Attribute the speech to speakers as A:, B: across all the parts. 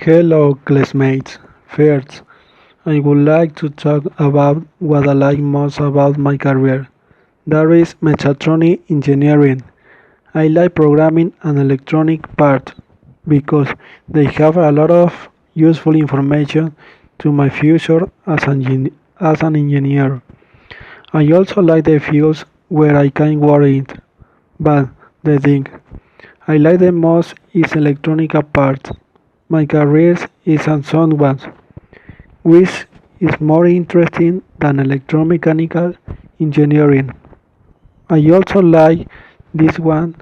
A: Hello, classmates. First, I would like to talk about what I like most about my career. That is mechatronic engineering. I like programming and electronic part because they have a lot of useful information to my future as an engineer. I also like the fields where I can work in, but the thing I like the most is electronic part. My career is hands-on one, which is more interesting than electromechanical engineering. I also like this one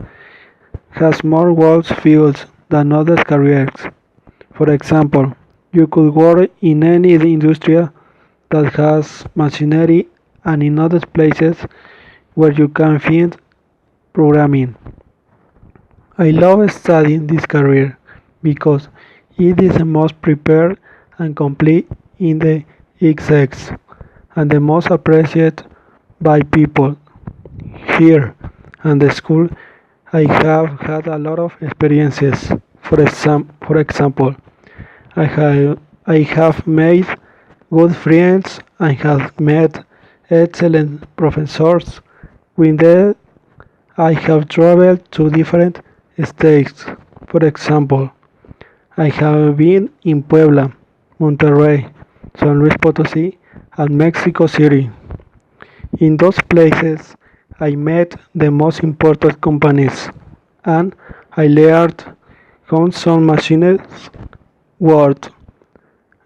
A: has more work fields than other careers. For example, you could work in any industry that has machinery and in other places where you can find programming. I love studying this career because it is the most prepared and complete in the XX and the most appreciated by people here and the school. I have had a lot of experiences. For example, I have made good friends and have met excellent professors. With that, I have traveled to different states. For example, I have been in Puebla, Monterrey, San Luis Potosí, and Mexico City. In those places, I met the most important companies and I learned how some machines work.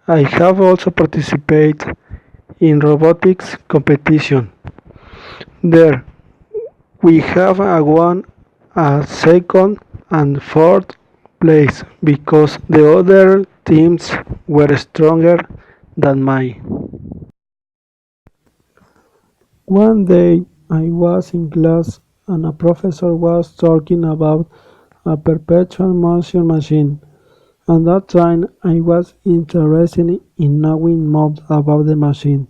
A: I have also participated in robotics competition. There, we have won a second and fourth place because the other teams were stronger than mine. One day I was in class and a professor was talking about a perpetual motion machine. At that time I was interested in knowing more about the machine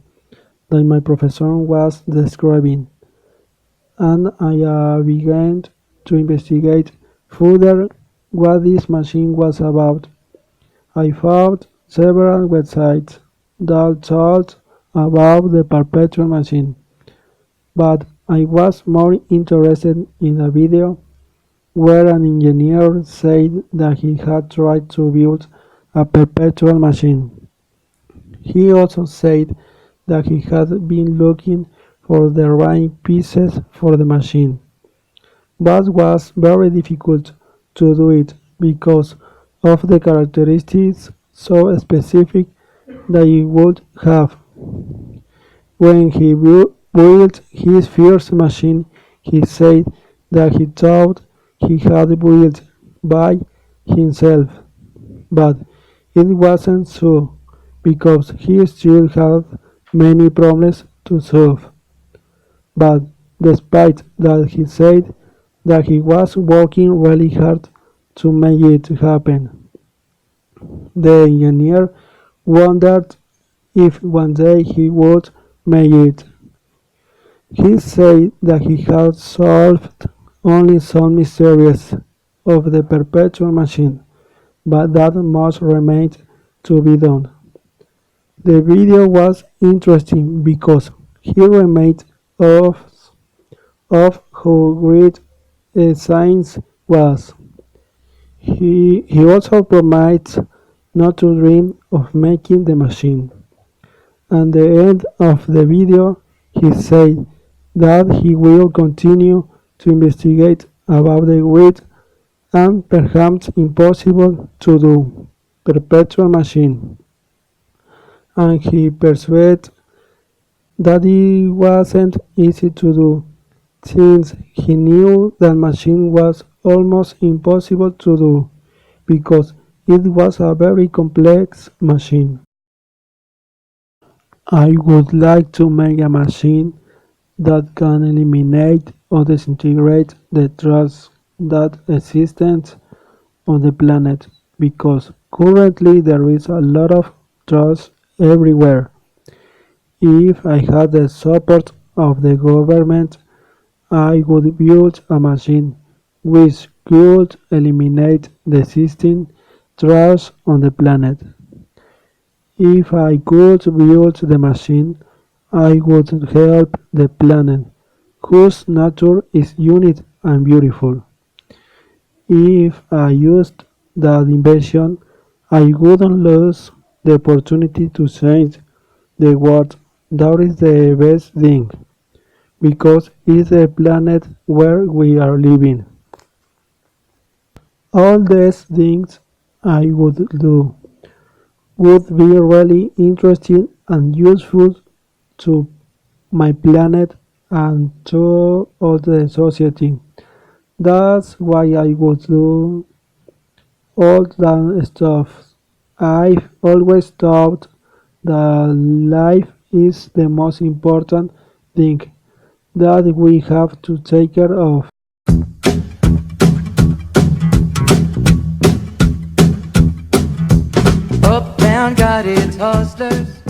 A: that my professor was describing, and I began to investigate further what this machine was about. I found several websites that talked about the perpetual machine, but I was more interested in a video where an engineer said that he had tried to build a perpetual machine. He also said that he had been looking for the right pieces for the machine, but was very difficult to do it because of the characteristics so specific that it would have. When he built his first machine, he said that he thought he had built by himself, but it wasn't so because he still had many problems to solve. But despite that, he said that he was working really hard to make it happen. The engineer wondered if one day he would make it. He said that he had solved only some mysteries of the perpetual machine, but that much remained to be done. The video was interesting because he reminded us of how great science was. He also promised not to dream of making the machine. At the end of the video, he said that he will continue to investigate about the great and perhaps impossible to do perpetual machine, and he persuaded that it wasn't easy to do, since he knew that machine was almost impossible to do because it was a very complex machine. I would like to make a machine that can eliminate or disintegrate the trash that exists on the planet because currently there is a lot of trash everywhere. If I had the support of the government, I would build a machine which could eliminate the existing trash on the planet. If I could build the machine, I would help the planet, whose nature is unique and beautiful. If I used that invention, I wouldn't lose the opportunity to change the world. That is the best thing, because it's the planet where we are living. All these things I would do would be really interesting and useful to my planet and to all the society. That's why I would do all that stuff. I've always thought that life is the most important thing that we have to take care of.
B: Uptown got its hustlers,